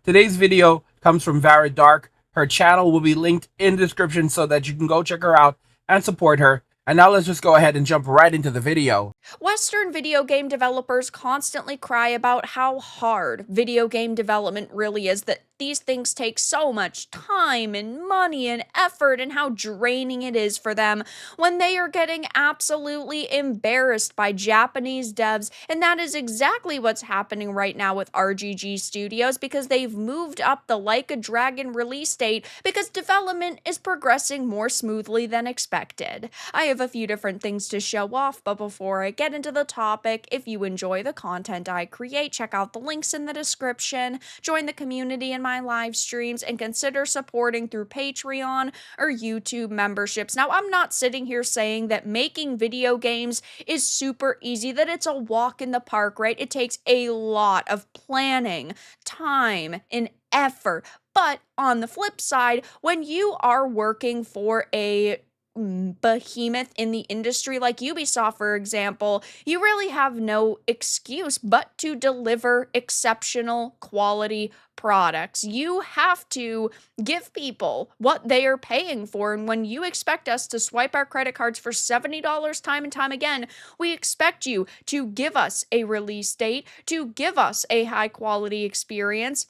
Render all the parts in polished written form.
Today's video comes from Vara Dark. Her channel will be linked in the description so that you can go check her out and support her. And now let's just go ahead and jump right into the video. Western video game developers constantly cry about how hard video game development really is, that these things take so much time and money and effort, and how draining it is for them when they are getting absolutely embarrassed by Japanese devs. And that is exactly what's happening right now with RGG Studios, because they've moved up the Like a Dragon release date because development is progressing more smoothly than expected. I have a few different things to show off, but before I get into the topic, if you enjoy the content I create, check out the links in the description, join the community in my live streams, and consider supporting through Patreon or YouTube memberships. Now, I'm not sitting here saying that making video games is super easy, that it's a walk in the park, right? It takes a lot of planning, time, and effort. But on the flip side, when you are working for a behemoth in the industry like Ubisoft, for example, you really have no excuse but to deliver exceptional quality products. You have to give people what they are paying for. And when you expect us to swipe our credit cards for $70 time and time again, we expect you to give us a release date, to give us a high quality experience,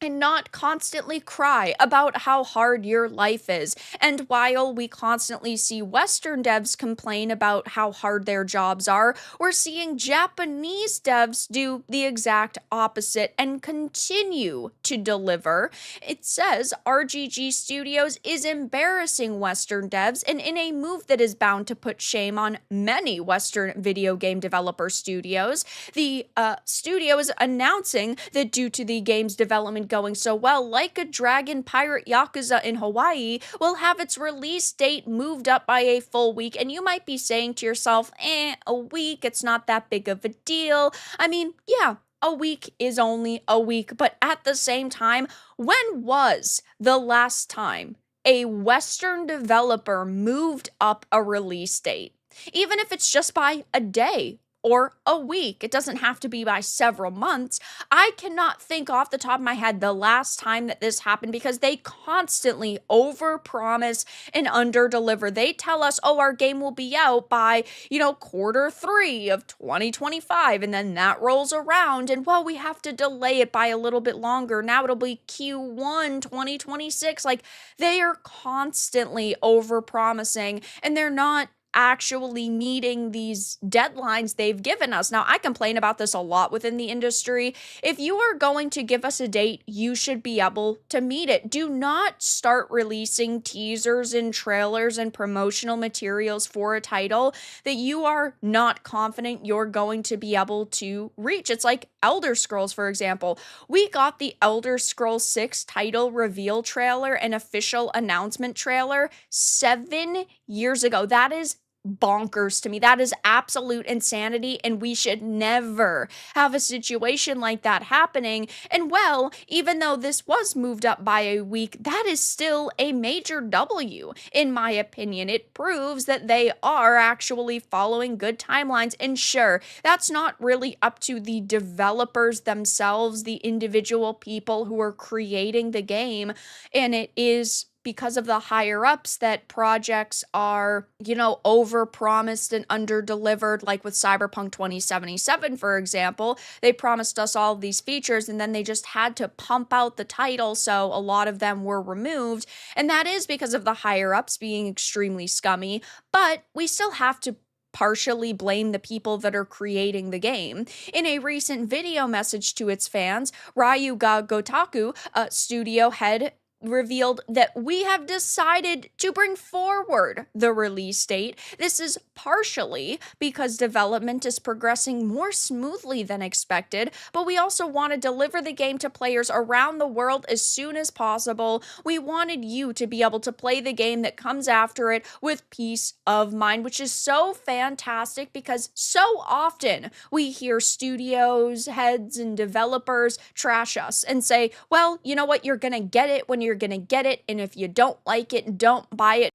and not constantly cry about how hard your life is. And while we constantly see Western devs complain about how hard their jobs are, we're seeing Japanese devs do the exact opposite and continue to deliver. It says RGG Studios is embarrassing Western devs, and in a move that is bound to put shame on many Western video game developer studios, the studio is announcing that due to the game's development going so well, Like a Dragon Pirate Yakuza in Hawaii will have its release date moved up by a full week. And you might be saying to yourself, a week, it's not that big of a deal. I mean, yeah, a week is only a week, but at the same time, when was the last time a Western developer moved up a release date? Even if it's just by a day or a week. It doesn't have to be by several months. I cannot think off the top of my head the last time that this happened, because they constantly overpromise and underdeliver. They tell us, oh, our game will be out by, Q3 of 2025, and then that rolls around, and well, we have to delay it by a little bit longer. Now it'll be Q1 2026. Like, they are constantly overpromising, and they're not actually meeting these deadlines they've given us. Now, I complain about this a lot within the industry. If you are going to give us a date, you should be able to meet it. Do not start releasing teasers and trailers and promotional materials for a title that you are not confident you're going to be able to reach. It's like Elder Scrolls, for example. We got the Elder Scrolls 6 title reveal trailer and official announcement trailer 7 years ago. That is bonkers to me. That is absolute insanity, and we should never have a situation like that happening. And well, even though this was moved up by a week, that is still a major W, in my opinion. It proves that they are actually following good timelines. And sure, that's not really up to the developers themselves, the individual people who are creating the game, and it is because of the higher ups that projects are, overpromised and underdelivered. Like with Cyberpunk 2077, for example, they promised us all of these features, and then they just had to pump out the title, so a lot of them were removed. And that is because of the higher ups being extremely scummy, but we still have to partially blame the people that are creating the game. In a recent video message to its fans, Ryuga Gotaku, studio head, revealed that we have decided to bring forward the release date. This is partially because development is progressing more smoothly than expected, but we also want to deliver the game to players around the world as soon as possible. We wanted you to be able to play the game that comes after it with peace of mind, which is so fantastic, because so often we hear studios, heads, and developers trash us and say, well, you know what, you're gonna get it when you're gonna get it, and if you don't like it, don't buy it.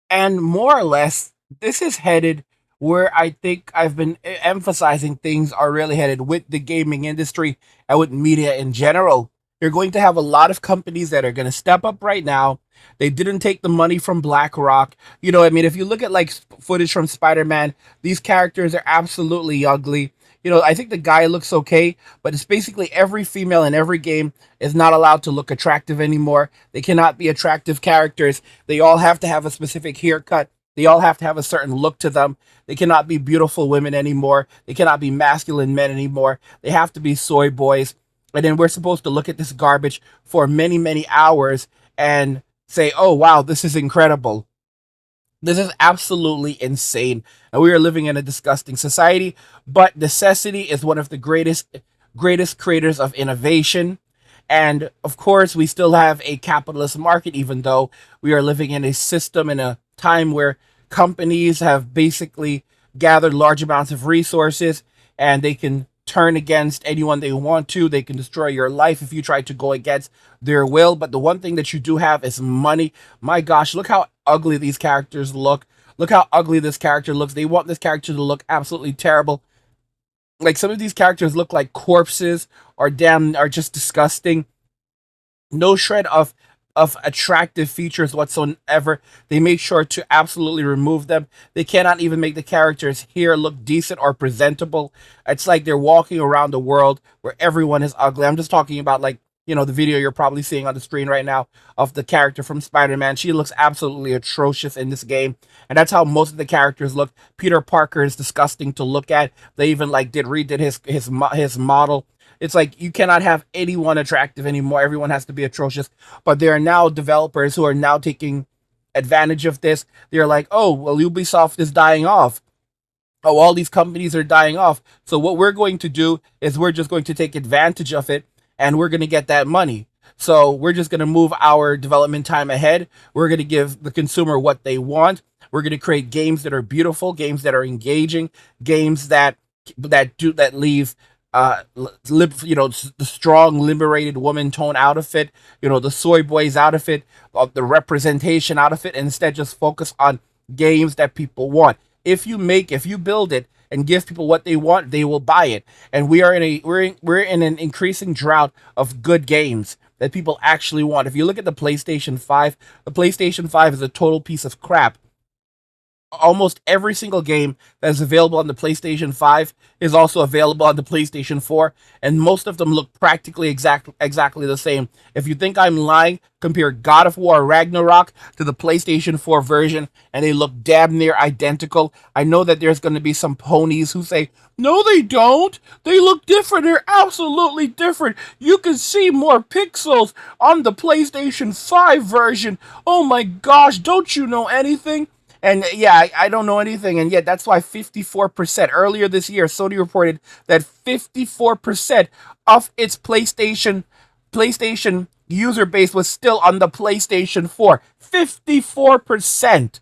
And more or less, this is headed where I think I've been emphasizing things are really headed with the gaming industry and with media in general. You're going to have a lot of companies that are going to step up right now. They didn't take the money from BlackRock. I mean, if you look at like footage from Spider-Man, these characters are absolutely ugly. I think the guy looks okay, but it's basically every female in every game is not allowed to look attractive anymore. They cannot be attractive characters. They all have to have a specific haircut. They all have to have a certain look to them. They cannot be beautiful women anymore. They cannot be masculine men anymore. They have to be soy boys. And then we're supposed to look at this garbage for many, many hours and say, oh, wow, this is incredible. This is absolutely insane. And we are living in a disgusting society, but necessity is one of the greatest creators of innovation. And of course, we still have a capitalist market, even though we are living in a system in a time where companies have basically gathered large amounts of resources and they can turn against anyone they want to. They can destroy your life if you try to go against their will. But the one thing that you do have is money. My gosh, look how ugly these characters look. Look how ugly this character looks. They want this character to look absolutely terrible. Like some of these characters look like corpses or are just disgusting. No shred of attractive features whatsoever. They make sure to absolutely remove them. They cannot even make the characters here look decent or presentable. It's like they're walking around the world where everyone is ugly. I'm just talking about like, the video you're probably seeing on the screen right now of the character from Spider-Man. She looks absolutely atrocious in this game. And that's how most of the characters look. Peter Parker is disgusting to look at. They even like redid his model. It's like you cannot have anyone attractive anymore. Everyone has to be atrocious. But there are now developers who are now taking advantage of this. They're like, oh, well, Ubisoft is dying off. Oh, all these companies are dying off. So what we're going to do is we're just going to take advantage of it and we're going to get that money. So we're just going to move our development time ahead. We're going to give the consumer what they want. We're going to create games that are beautiful, games that are engaging, games that leave the strong liberated woman tone out of it, the soy boys out of it, the representation out of it, and instead just focus on games that people want. If you build it and give people what they want, they will buy it. And we're in an increasing drought of good games that people actually want. If you look at the PlayStation 5, the PlayStation 5 is a total piece of crap. Almost every single game that is available on the PlayStation 5 is also available on the PlayStation 4, and most of them look practically exactly the same. If you think I'm lying, compare God of War Ragnarok to the PlayStation 4 version, and they look damn near identical. I know that there's going to be some ponies who say, no, they don't. They look different. They're absolutely different. You can see more pixels on the PlayStation 5 version. Oh my gosh, don't you know anything? And yeah, I don't know anything, and yet that's why 54%. Earlier this year, Sony reported that 54% of its PlayStation user base was still on the PlayStation 4. 54%.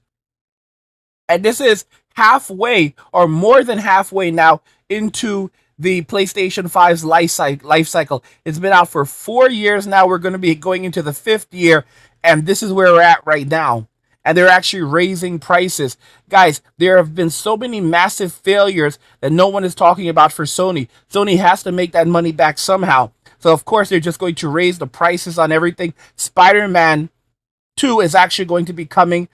And this is halfway or more than halfway now into the PlayStation 5's life cycle. It's been out for 4 years now. We're going to be going into the 5th year, and this is where we're at right now. And they're actually raising prices. Guys, there have been so many massive failures that no one is talking about for Sony. Sony has to make that money back somehow. So, of course, they're just going to raise the prices on everything. Spider-Man 2 is actually going to be coming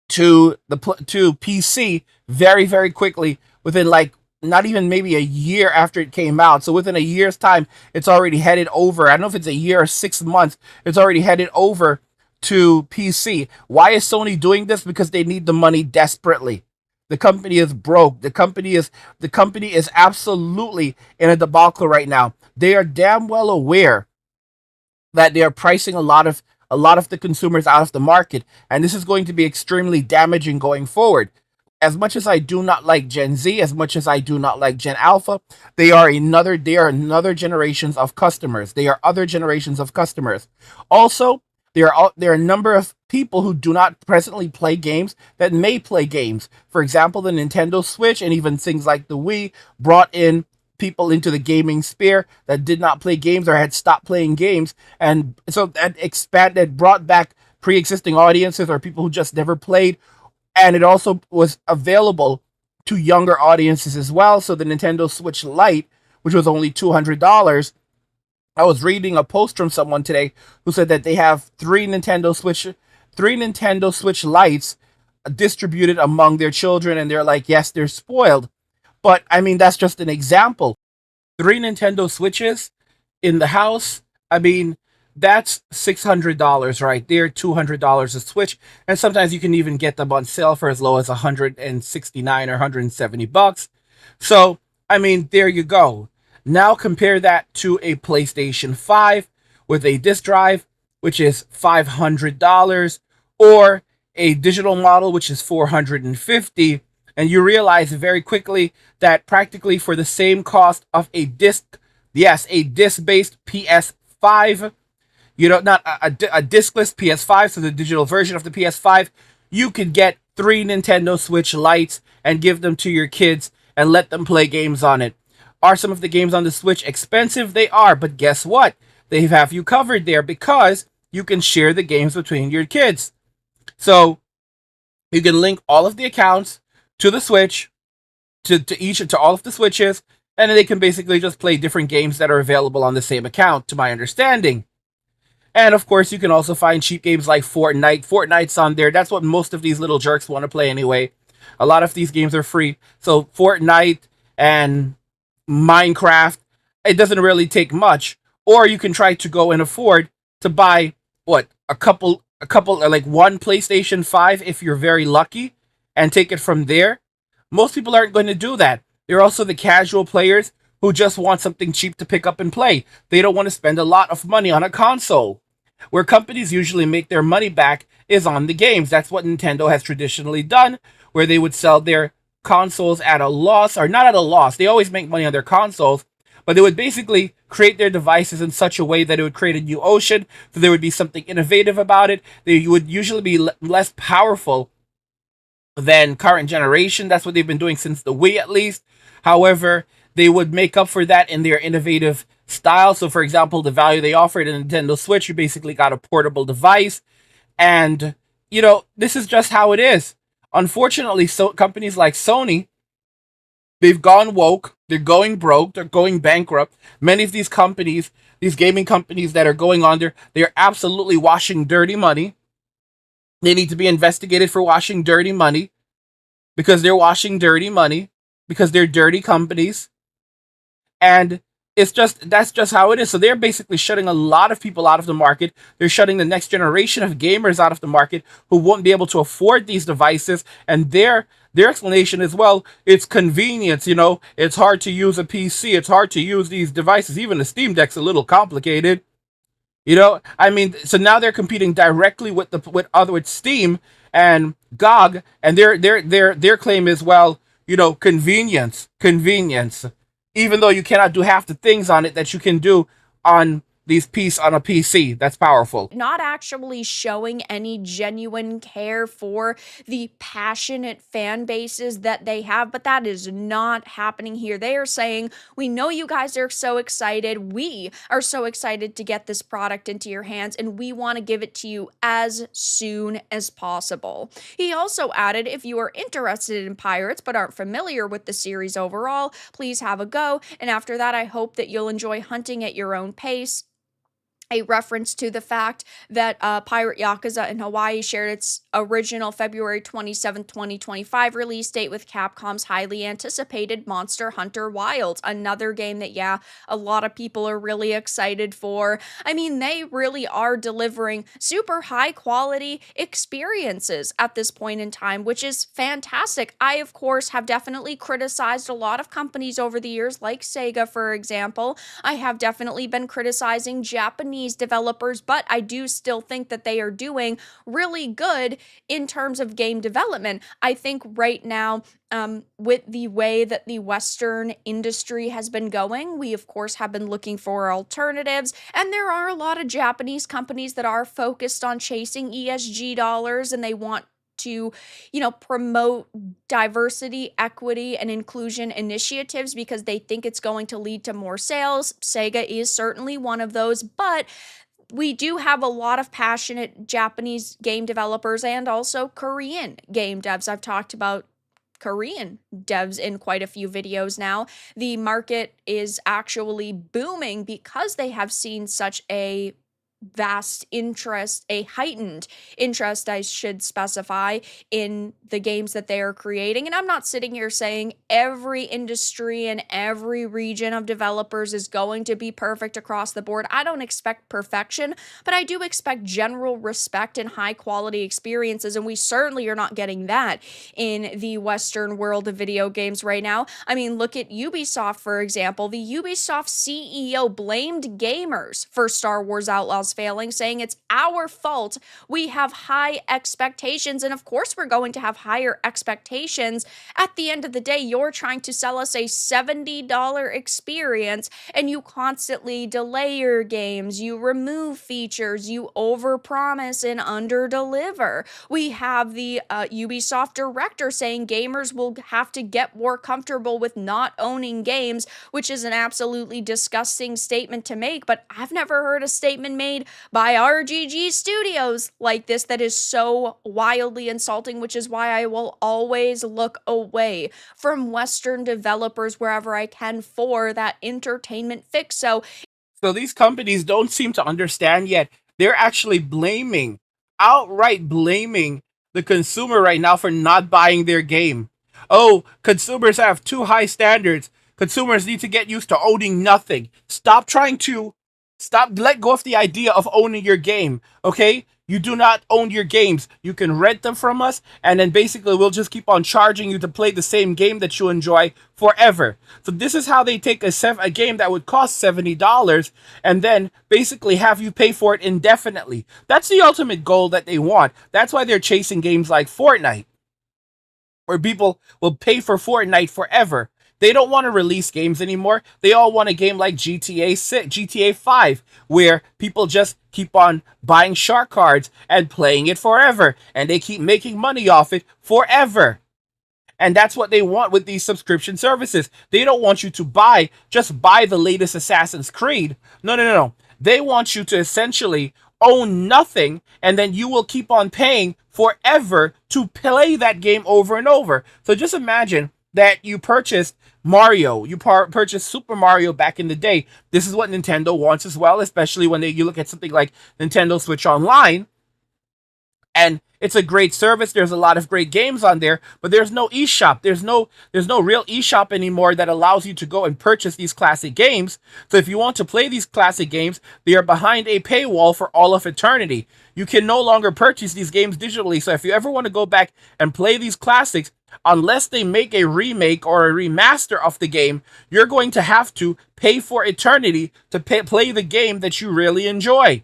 to PC very, very quickly within like not even maybe a year after it came out. So within a year's time, it's already headed over. I don't know if it's a year or 6 months. It's already headed over to PC. Why is Sony doing this? Because they need the money desperately. The company is broke. The company is absolutely in a debacle right now. They are damn well aware that they are pricing a lot of the consumers out of the market, and this is going to be extremely damaging going forward. As much as I do not like Gen Z, as much as I do not like Gen Alpha, they are another generations of customers. They are other generations of customers. Also, there are a number of people who do not presently play games that may play games. For example, the Nintendo Switch and even things like the Wii brought in people into the gaming sphere that did not play games or had stopped playing games. And so that brought back pre-existing audiences or people who just never played. And it also was available to younger audiences as well. So the Nintendo Switch Lite, which was only $200, I was reading a post from someone today who said that they have three Nintendo Switch lights distributed among their children, and they're like, yes, they're spoiled. But I mean, that's just an example. Three Nintendo Switches in the house. I mean, that's $600 right there, $200 a Switch, and sometimes you can even get them on sale for as low as 169 or 170 bucks. So, I mean, there you go. Now compare that to a PlayStation 5 with a disc drive, which is $500, or a digital model, which is 450, and you realize very quickly that practically for the same cost of a disc, yes, a disc-based PS5, not a discless PS5, so the digital version of the PS5, you could get three Nintendo Switch lights and give them to your kids and let them play games on it. Are some of the games on the Switch expensive? They are, but guess what? They have you covered there because you can share the games between your kids. So you can link all of the accounts to the Switch, to all of the Switches, and then they can basically just play different games that are available on the same account, to my understanding. And of course, you can also find cheap games like Fortnite. Fortnite's on there. That's what most of these little jerks want to play anyway. A lot of these games are free. So Fortnite and Minecraft, it doesn't really take much. Or you can try to go and afford to buy what a couple like one PlayStation 5 if you're very lucky and take it from there. Most people aren't going to do that. There are also the casual players who just want something cheap to pick up and play. They don't want to spend a lot of money on a console. Where companies usually make their money back is on the games. That's what Nintendo has traditionally done, where they would sell their consoles at a loss, or not at a loss. They always make money on their consoles, but they would basically create their devices in such a way that it would create a new ocean, so there would be something innovative about it. They would usually be less powerful than current generation. That's what they've been doing since the Wii, at least. However, they would make up for that in their innovative style. So, for example, the value they offered in Nintendo Switch, you basically got a portable device. And, this is just how it is. Unfortunately, so companies like Sony, they've gone woke, they're going broke, they're going bankrupt. Many of these companies, these gaming companies that are going under, they're absolutely washing dirty money. They need to be investigated for washing dirty money because they're washing dirty money because they're dirty companies. And that's just how it is. So they're basically shutting a lot of people out of the market. They're shutting the next generation of gamers out of the market who won't be able to afford these devices. And their explanation is, well, it's convenience. It's hard to use a PC. It's hard to use these devices. Even the Steam Deck's a little complicated. I mean, so now they're competing directly with Steam and GOG, and their claim is, well, convenience. Even though you cannot do half the things on it that you can do on on a PC, that's powerful. Not actually showing any genuine care for the passionate fan bases that they have, but that is not happening here. They are saying, we know you guys are so excited. We are so excited to get this product into your hands, and we want to give it to you as soon as possible. He also added, if you are interested in Pirates but aren't familiar with the series overall, please have a go. And after that, I hope that you'll enjoy hunting at your own pace. A reference to the fact that Pirate Yakuza in Hawaii shared its original February 27th, 2025 release date with Capcom's highly anticipated Monster Hunter Wilds, another game that, yeah, a lot of people are really excited for. I mean, they really are delivering super high quality experiences at this point in time, which is fantastic. I, of course, have definitely criticized a lot of companies over the years, like Sega, for example. I have definitely been criticizing Japanese developers, but I do still think that they are doing really good in terms of game development. I think right now, with the way that the Western industry has been going, we of course have been looking for alternatives, and there are a lot of Japanese companies that are focused on chasing ESG dollars, and they want to, promote diversity, equity, and inclusion initiatives because they think it's going to lead to more sales. Sega is certainly one of those, but we do have a lot of passionate Japanese game developers and also Korean game devs. I've talked about Korean devs in quite a few videos now. The market is actually booming because they have seen such a vast interest, a heightened interest, I should specify, in the games that they are creating. And I'm not sitting here saying every industry and every region of developers is going to be perfect across the board. I don't expect perfection, but I do expect general respect and high quality experiences. And we certainly are not getting that in the Western world of video games right now. I mean, look at Ubisoft, for example. The Ubisoft CEO blamed gamers for Star Wars Outlaws failing, saying it's our fault. We have high expectations. And of course, we're going to have higher expectations. At the end of the day, you're trying to sell us a $70 experience and you constantly delay your games. You remove features, you overpromise and underdeliver. We have the Ubisoft director saying gamers will have to get more comfortable with not owning games, which is an absolutely disgusting statement to make. But I've never heard a statement made by RGG Studios like this that is so wildly insulting, which is why I will always look away from Western developers wherever I can for that entertainment fix. So these companies don't seem to understand yet. They're actually blaming, outright blaming the consumer right now for not buying their game. Oh, consumers have too high standards. Consumers need to get used to owning nothing. Let go of the idea of owning your game, okay? You do not own your games. You can rent them from us, and then basically we'll just keep on charging you to play the same game that you enjoy forever. So this is how they take a game that would cost $70 and then basically have you pay for it indefinitely. That's the ultimate goal that they want. That's why they're chasing games like Fortnite, where people will pay for Fortnite forever. They don't want to release games anymore. They all want a game like GTA 6, GTA 5, where people just keep on buying shark cards and playing it forever, and they keep making money off it forever. And that's what they want with these subscription services. They don't want you to just buy the latest Assassin's Creed. No, no, no, no. They want you to essentially own nothing, and then you will keep on paying forever to play that game over and over. So just imagine that you purchased Mario, purchased Super Mario back in the day. This is what Nintendo wants as well, especially when you look at something like Nintendo Switch Online. And it's a great service. There's a lot of great games on there, but there's no eShop. There's no real eShop anymore that allows you to go and purchase these classic games. So if you want to play these classic games, they are behind a paywall for all of eternity. You can no longer purchase these games digitally. So if you ever want to go back and play these classics, unless they make a remake or a remaster of the game, you're going to have to pay for eternity to play the game that you really enjoy.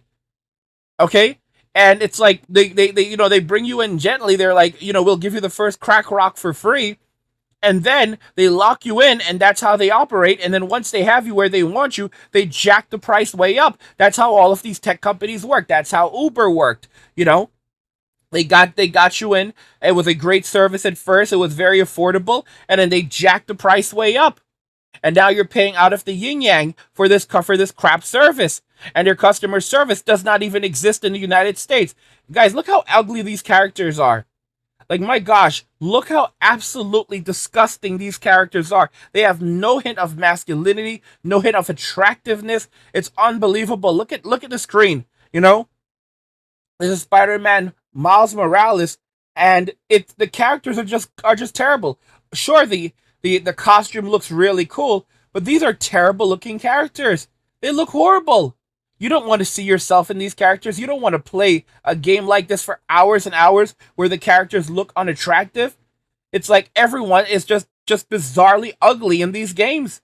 Okay? And it's like they bring you in gently. They're like, we'll give you the first crack rock for free. And then they lock you in, and that's how they operate. And then once they have you where they want you, they jack the price way up. That's how all of these tech companies work. That's how Uber worked. They got you in. It was a great service at first. It was very affordable, and then they jacked the price way up. And now you're paying out of the yin yang for this crap service. And their customer service does not even exist in the United States. Guys, look how ugly these characters are. Like, my gosh, look how absolutely disgusting these characters are. They have no hint of masculinity, no hint of attractiveness. It's unbelievable. Look at the screen, This is Spider-Man Miles Morales, and the characters are just terrible. Sure, the costume looks really cool, but these are terrible looking characters. They look horrible. You don't want to see yourself in these characters. You don't want to play a game like this for hours and hours where the characters look unattractive. It's like everyone is just bizarrely ugly in these games.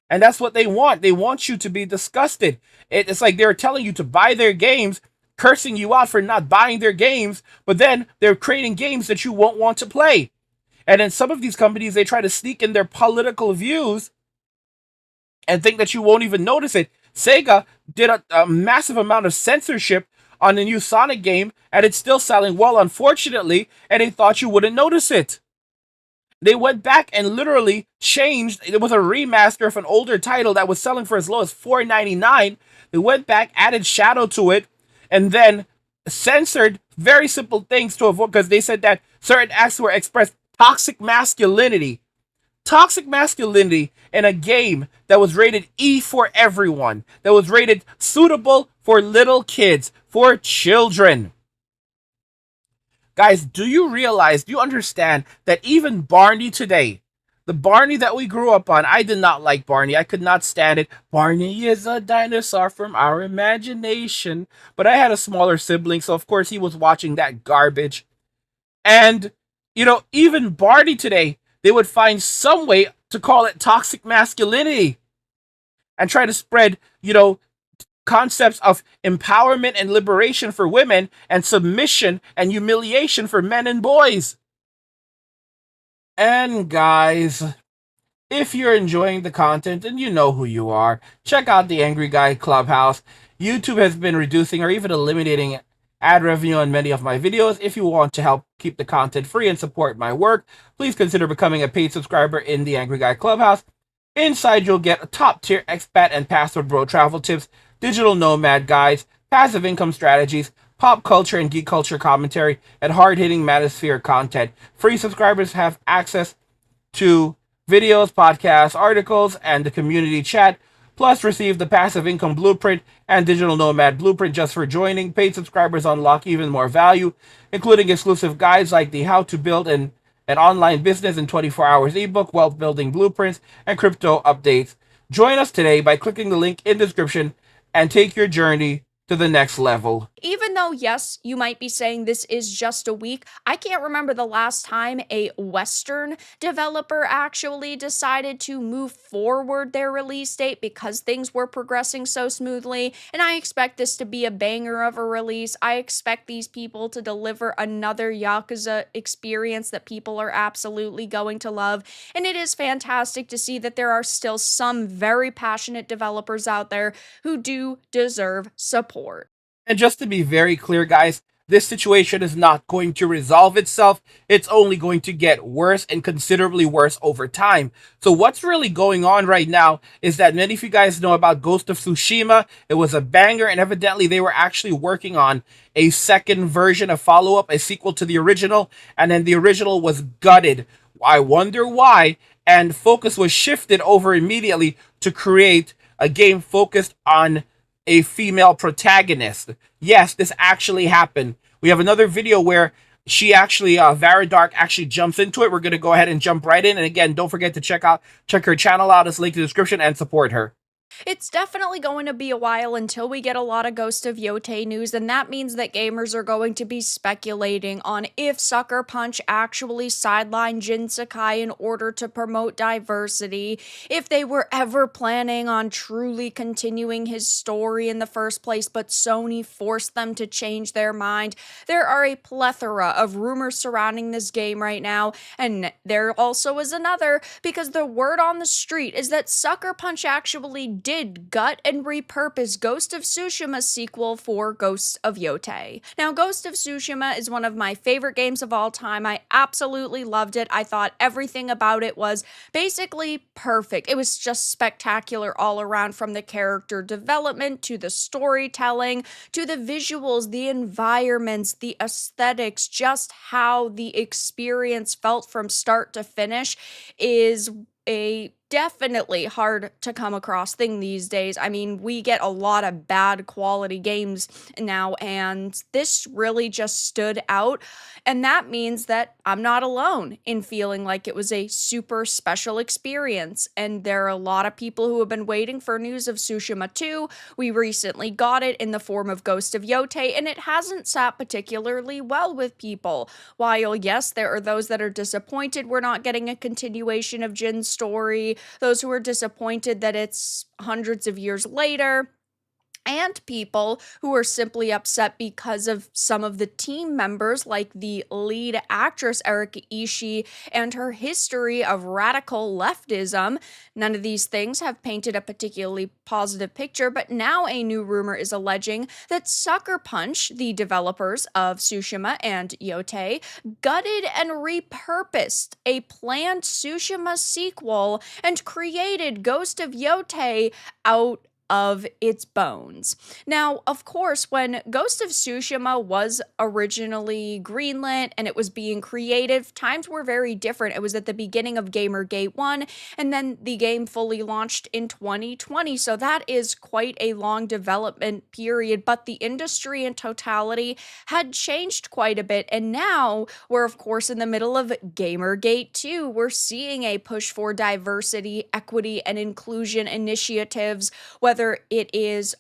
And that's what they want. They want you to be disgusted. It's like they're telling you to buy their games, cursing you out for not buying their games, but then they're creating games that you won't want to play. And then some of these companies, they try to sneak in their political views and think that you won't even notice it. Sega did a massive amount of censorship on the new Sonic game, and it's still selling well, unfortunately, and they thought you wouldn't notice it. They went back and literally changed. It was a remaster of an older title that was selling for as low as $4.99. They went back, added shadow to it, and then censored very simple things to avoid, because they said that certain acts were expressed Toxic masculinity. Toxic masculinity in a game that was rated E for everyone, that was rated suitable for little kids, for children. Guys, do you realize, do you understand that even Barney today, the Barney that we grew up on, I did not like Barney. I could not stand it. Barney is a dinosaur from our imagination. But I had a smaller sibling, so of course he was watching that garbage. And, even Barney today, they would find some way to call it toxic masculinity and try to spread, concepts of empowerment and liberation for women and submission and humiliation for men and boys. And guys, if you're enjoying the content and you know who you are, check out the Angry Guy Clubhouse. YouTube has been reducing or even eliminating ad revenue on many of my videos. If you want to help keep the content free and support my work, please consider becoming a paid subscriber in the Angry Guy Clubhouse. Inside, you'll get top tier expat and passport bro travel tips, digital nomad guides, passive income strategies, pop culture and geek culture commentary, and hard hitting manosphere content. Free subscribers have access to videos, podcasts, articles, and the community chat. Plus, receive the passive income blueprint and digital nomad blueprint just for joining. Paid subscribers unlock even more value, including exclusive guides like the How to Build an Online Business in 24 Hours ebook, wealth building blueprints, and crypto updates. Join us today by clicking the link in the description and take your journey to the next level. Even though, yes, you might be saying this is just a week, I can't remember the last time a Western developer actually decided to move forward their release date because things were progressing so smoothly. And I expect this to be a banger of a release. I expect these people to deliver another Yakuza experience that people are absolutely going to love. And it is fantastic to see that there are still some very passionate developers out there who do deserve support. And just to be very clear, guys, this situation is not going to resolve itself. It's only going to get worse and considerably worse over time. So what's really going on right now is that many of you guys know about Ghost of Tsushima. It was a banger, and evidently they were actually working on a second version, a follow-up, a sequel to the original, and then the original was gutted. I wonder why, and focus was shifted over immediately to create a game focused on a female protagonist. Yes, this actually happened. We have another video where she actually, Varadark actually jumps into it. We're going to go ahead and jump right in. And again, don't forget to check her channel out. It's linked in the description and support her. It's definitely going to be a while until we get a lot of Ghost of Yotei news, and that means that gamers are going to be speculating on if Sucker Punch actually sidelined Jin Sakai in order to promote diversity, if they were ever planning on truly continuing his story in the first place, but Sony forced them to change their mind. There are a plethora of rumors surrounding this game right now, and there also is another, because the word on the street is that Sucker Punch actually did gut and repurpose Ghost of Tsushima's sequel for Ghost of Yotei. Now, Ghost of Tsushima is one of my favorite games of all time. I absolutely loved it. I thought everything about it was basically perfect. It was just spectacular all around, from the character development to the storytelling to the visuals, the environments, the aesthetics, just how the experience felt from start to finish is a definitely hard to come across thing these days. I mean, we get a lot of bad quality games now, and this really just stood out. And that means that I'm not alone in feeling like it was a super special experience. And there are a lot of people who have been waiting for news of Tsushima 2. We recently got it in the form of Ghost of Yotei, and it hasn't sat particularly well with people. While, yes, there are those that are disappointed we're not getting a continuation of Jin's story, those who are disappointed that it's hundreds of years later, and people who are simply upset because of some of the team members, like the lead actress Erika Ishii and her history of radical leftism. None of these things have painted a particularly positive picture, but now a new rumor is alleging that Sucker Punch, the developers of Tsushima and Yotei, gutted and repurposed a planned Tsushima sequel and created Ghost of Yotei out of its bones. Now, of course, when Ghost of Tsushima was originally greenlit and it was being created, times were very different. It was at the beginning of Gamergate 1, and then the game fully launched in 2020. So that is quite a long development period, but the industry in totality had changed quite a bit. And now we're, of course, in the middle of Gamergate 2. We're seeing a push for diversity, equity, and inclusion initiatives, whether it is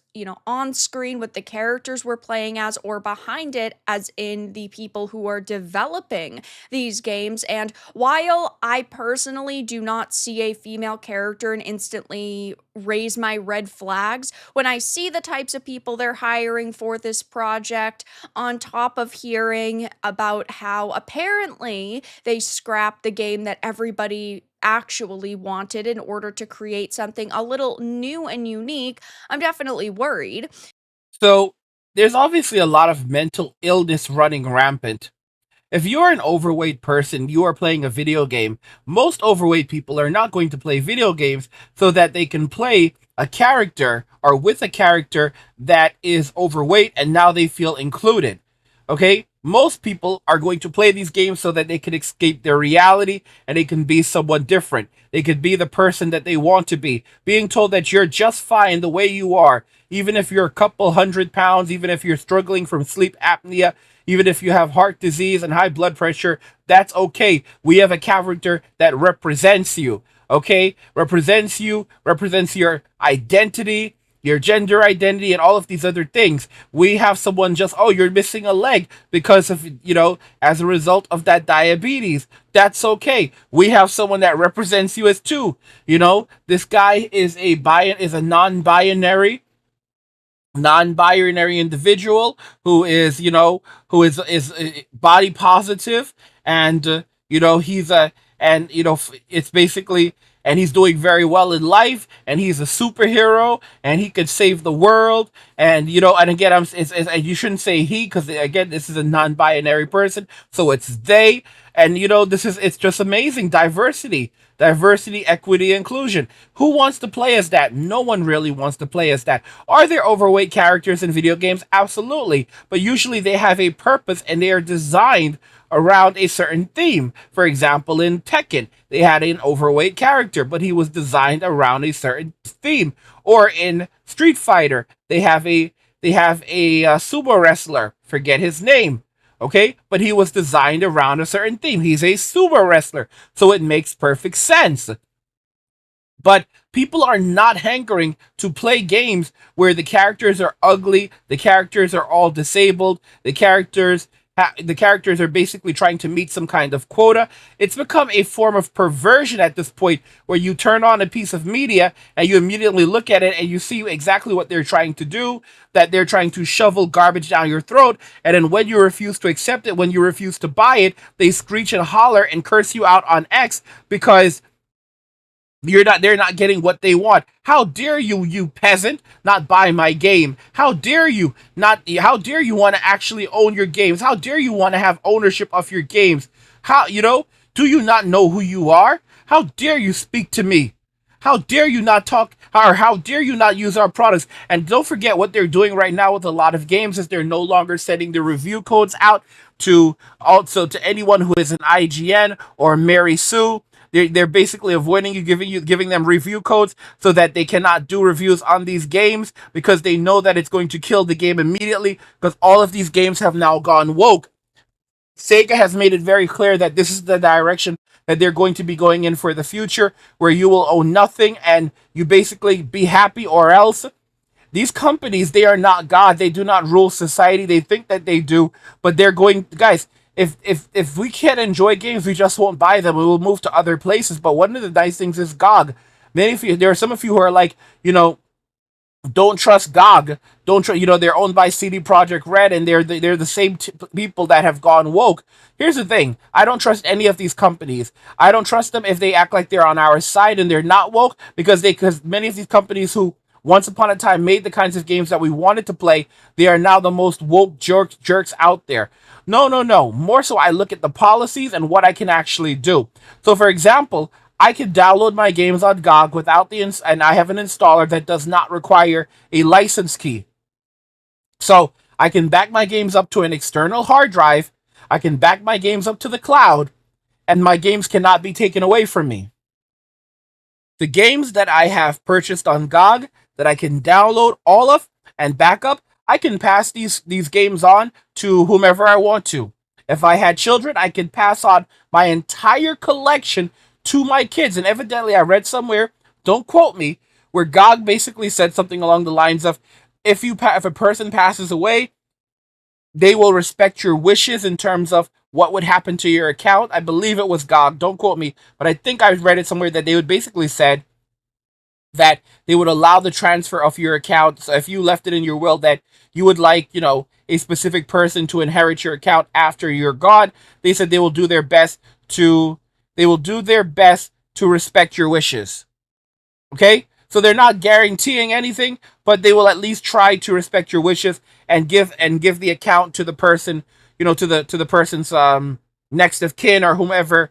on screen with the characters we're playing as, or behind it, as in the people who are developing these games. And while I personally do not see a female character and instantly raise my red flags, when I see the types of people they're hiring for this project, on top of hearing about how apparently they scrapped the game that everybody actually wanted in order to create something a little new and unique, I'm definitely worried. So there's obviously a lot of mental illness running rampant. If you're an overweight person, you are playing a video game. Most overweight people are not going to play video games so that they can play a character or with a character that is overweight and now they feel included. Okay? Most people are going to play these games so that they can escape their reality and they can be someone different. They could be the person that they want to be. Being told that you're just fine the way you are, even if you're a couple 100 pounds, even if you're struggling from sleep apnea, even if you have heart disease and high blood pressure, that's okay. We have a character that represents you, okay? Represents you, represents your identity, your gender identity, and all of these other things. We have someone just, oh, you're missing a leg because of, as a result of that diabetes. That's okay. We have someone that represents you as two. This guy is a non-binary individual who is body positive, and he's a and it's basically, and he's doing very well in life, and he's a superhero, and he could save the world, and again, and you shouldn't say he, because again, this is a non-binary person, so it's they. And it's just amazing. Diversity, equity, inclusion. Who wants to play as that? No one really wants to play as that. Are there overweight characters in video games? Absolutely. But usually they have a purpose and they are designed around a certain theme. For example, in Tekken, they had an overweight character, but he was designed around a certain theme. Or in Street Fighter, they have a sumo wrestler. Forget his name. Okay, but he was designed around a certain theme. He's a sumo wrestler, so it makes perfect sense. But people are not hankering to play games where the characters are ugly, the characters are all disabled, the characters are basically trying to meet some kind of quota. It's become a form of perversion at this point, where you turn on a piece of media and you immediately look at it and you see exactly what they're trying to do, that they're trying to shovel garbage down your throat. And then when you refuse to accept it, when you refuse to buy it, they screech and holler and curse you out on X because they're not getting what they want. How dare you, you peasant, not buy my game? How dare you want to actually own your games? How dare you want to have ownership of your games? Do you not know who you are? How dare you speak to me? How dare you not talk, or how dare you not use our products? And don't forget what they're doing right now with a lot of games is they're no longer sending the review codes out to anyone who is an IGN or Mary Sue. They're basically avoiding giving them review codes so that they cannot do reviews on these games, because they know that it's going to kill the game immediately, because all of these games have now gone woke. Sega has made it very clear that this is the direction that they're going to be going in for the future, where you will own nothing and you basically be happy or else. These companies, they are not God. They do not rule society. They think that they do, but they're going, guys, if we can't enjoy games, we just won't buy them. We will move to other places. But one of the nice things is GOG. There are some of you who are like, don't trust GOG. Don't trust. They're owned by CD Projekt Red, and they're the same people that have gone woke. Here's the thing: I don't trust any of these companies. I don't trust them if they act like they're on our side and they're not woke, because many of these companies who once upon a time made the kinds of games that we wanted to play, they are now the most woke jerks out there. No. More so, I look at the policies and what I can actually do. So, for example, I can download my games on GOG without and I have an installer that does not require a license key. So I can back my games up to an external hard drive. I can back my games up to the cloud, and my games cannot be taken away from me. The games that I have purchased on GOG that I can download all of and back up, I can pass these games on to whomever I want to. If I had children, I could pass on my entire collection to my kids. And evidently, I read somewhere, don't quote me, where GOG basically said something along the lines of, if a person passes away, they will respect your wishes in terms of what would happen to your account. I believe it was GOG. Don't quote me, but I think I read it somewhere that they would basically said that they would allow the transfer of your account. So if you left it in your will that you would like, a specific person to inherit your account after you're gone, they said they will do their best to respect your wishes. Okay? So they're not guaranteeing anything, but they will at least try to respect your wishes and give the account to the person, to the person's next of kin or whomever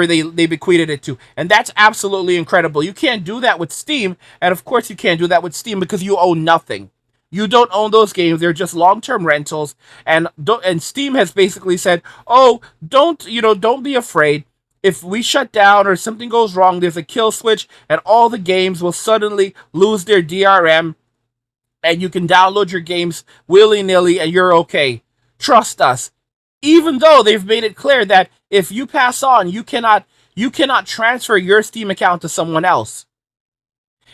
they bequeathed it to. And that's absolutely incredible. You can't do that with Steam, and of course you can't do that with Steam because you own nothing. You don't own those games. They're just long-term rentals, and Steam has basically said, "Oh, don't be afraid. If we shut down or something goes wrong, there's a kill switch and all the games will suddenly lose their DRM and you can download your games willy-nilly and you're okay. Trust us." Even though they've made it clear that if you pass on, you cannot transfer your Steam account to someone else.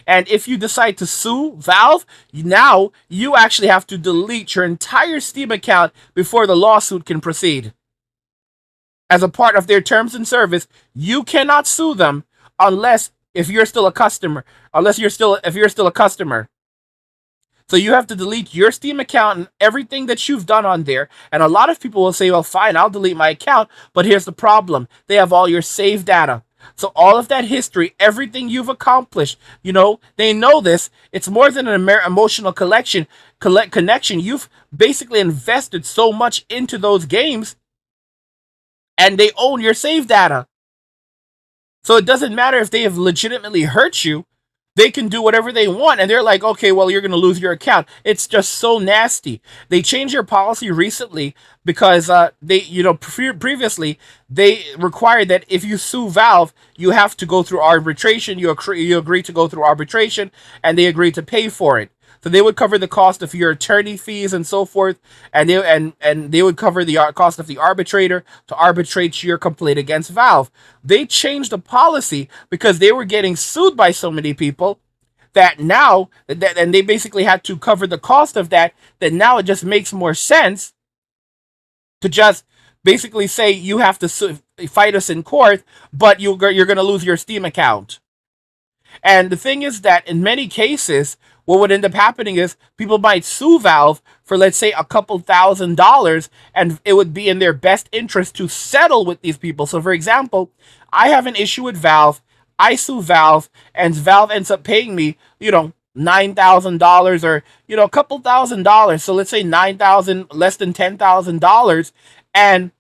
And if you decide to sue Valve, now you actually have to delete your entire Steam account before the lawsuit can proceed. As a part of their terms and service, you cannot sue them if you're still a customer. If you're still a customer. So you have to delete your Steam account and everything that you've done on there. And a lot of people will say, well, fine, I'll delete my account. But here's the problem. They have all your save data. So all of that history, everything you've accomplished, they know this. It's more than an emotional connection. You've basically invested so much into those games, and they own your save data. So it doesn't matter if they have legitimately hurt you. They can do whatever they want, and they're like, okay, well, you're going to lose your account. It's just so nasty. They changed their policy recently because previously they required that if you sue Valve, you have to go through arbitration. You agree to go through arbitration, and they agreed to pay for it. So they would cover the cost of your attorney fees and so forth, and they would cover the cost of the arbitrator to arbitrate your complaint against Valve. They changed the policy because they were getting sued by so many people that now, and they basically had to cover the cost of that, that now it just makes more sense to just basically say you have to fight us in court, but you're going to lose your Steam account. And the thing is that in many cases, what would end up happening is people might sue Valve for, let's say, a couple $1,000s, and it would be in their best interest to settle with these people. So, for example, I have an issue with Valve, I sue Valve, and Valve ends up paying me, $9,000 or, a couple $1,000s. So let's say $9,000, less than $10,000. And,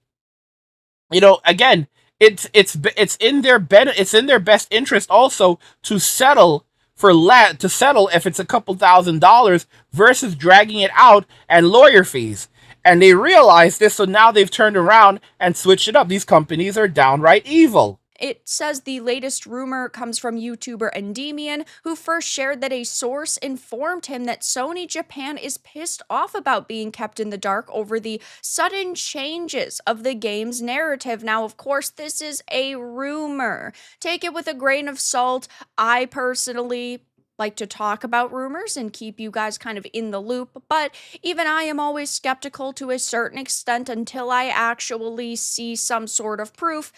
again, it's in their best interest also to settle if it's a couple $1,000s versus dragging it out and lawyer fees. And they realize this, so now they've turned around and switched it up. These companies are downright evil. It says the latest rumor comes from YouTuber Endymion, who first shared that a source informed him that Sony Japan is pissed off about being kept in the dark over the sudden changes of the game's narrative. Now, of course, this is a rumor. Take it with a grain of salt. I personally like to talk about rumors and keep you guys kind of in the loop, but even I am always skeptical to a certain extent until I actually see some sort of proof.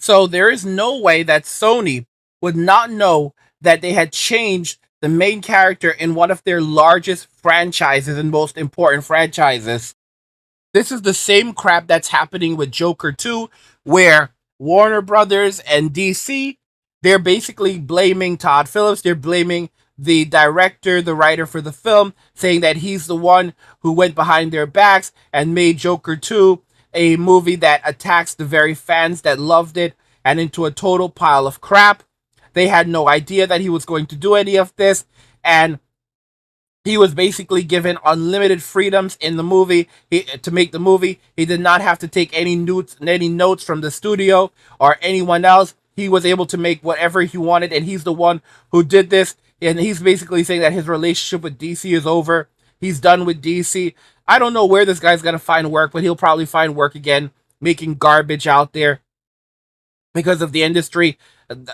So there is no way that Sony would not know that they had changed the main character in one of their largest franchises and most important franchises. This is the same crap that's happening with Joker 2, where Warner Brothers and DC, they're basically blaming Todd Phillips. They're blaming the director, the writer for the film, saying that he's the one who went behind their backs and made Joker 2 a movie that attacks the very fans that loved it and into a total pile of crap. They had no idea that he was going to do any of this, and he was basically given unlimited freedoms in the movie to make the movie. He did not have to take any notes from the studio or anyone else. He was able to make whatever he wanted, and he's the one who did this. And he's basically saying that his relationship with DC is over. He's done with DC. I don't know where this guy's gonna find work, but he'll probably find work again, making garbage out there because of the industry,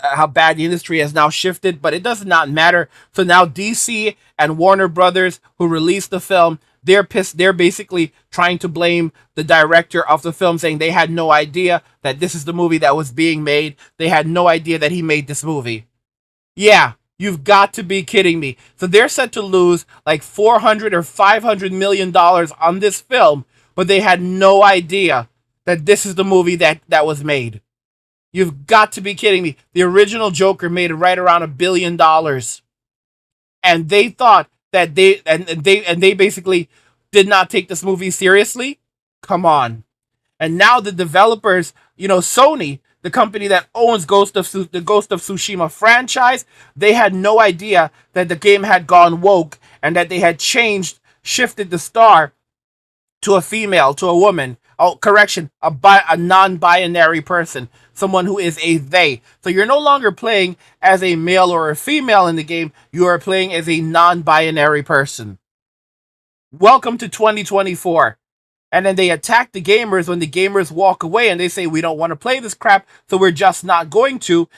how bad the industry has now shifted, but it does not matter. So now DC and Warner Brothers, who released the film, they're pissed. They're basically trying to blame the director of the film, saying they had no idea that this is the movie that was being made. They had no idea that he made this movie. Yeah, you've got to be kidding me. So they're set to lose like 400 or 500 million dollars on this film, but they had no idea that this is the movie that was made. You've got to be kidding me. The original Joker made right around $1 billion, and they thought that they basically did not take this movie seriously. Come on. And now the developers, Sony, the company that owns the Ghost of Tsushima franchise, they had no idea that the game had gone woke and that they had shifted the star to a female, to a woman. Oh, correction, a non-binary person, someone who is a they. So you're no longer playing as a male or a female in the game. You are playing as a non-binary person. Welcome to 2024. And then they attack the gamers when the gamers walk away and they say, we don't want to play this crap, so we're just not going to.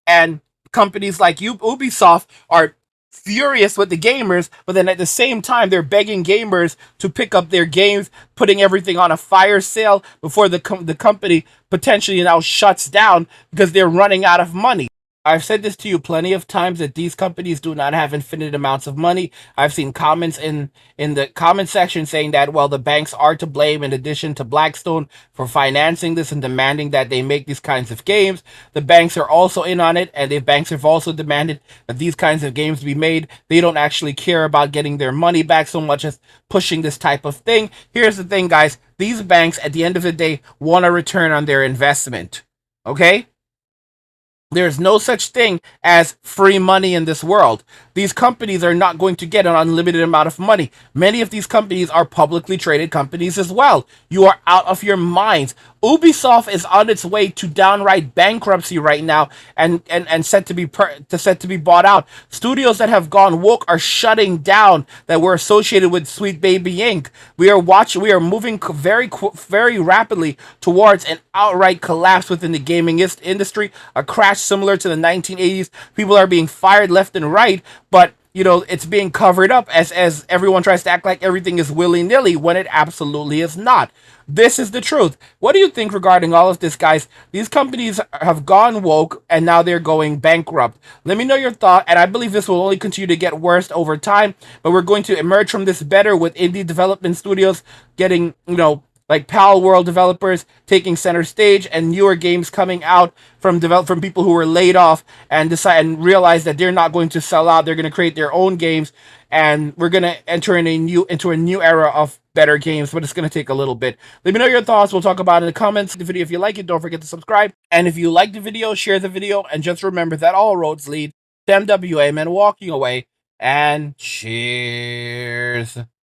And companies like Ubisoft are furious with the gamers, but then at the same time, they're begging gamers to pick up their games, putting everything on a fire sale before the company potentially now shuts down because they're running out of money. I've said this to you plenty of times that these companies do not have infinite amounts of money. I've seen comments in the comment section saying that, well, the banks are to blame in addition to Blackstone for financing this and demanding that they make these kinds of games. The banks are also in on it, and the banks have also demanded that these kinds of games be made. They don't actually care about getting their money back so much as pushing this type of thing. Here's the thing, guys. These banks, at the end of the day, want a return on their investment. Okay? There's no such thing as free money in this world. These companies are not going to get an unlimited amount of money. Many of these companies are publicly traded companies as well. You are out of your minds. Ubisoft is on its way to downright bankruptcy right now and set to be bought out. Studios that have gone woke are shutting down that were associated with Sweet Baby Inc. We are moving very rapidly towards an outright collapse within the gaming industry, a crash similar to the 1980s. People are being fired left and right, but it's being covered up as everyone tries to act like everything is willy-nilly when it absolutely is not. This is the truth. What do you think regarding all of this, guys? These companies have gone woke and now they're going bankrupt. Let me know your thought, and I believe this will only continue to get worse over time, but we're going to emerge from this better with indie development studios getting, like Pal World developers taking center stage and newer games coming out from people who were laid off and realize that they're not going to sell out. They're going to create their own games, and we're going to enter into a new era of better games, but it's going to take a little bit. Let me know your thoughts. We'll talk about it in the comments. The video, if you like it, don't forget to subscribe. And if you like the video, share the video, and just remember that all roads lead to MWA, man, walking away. And cheers.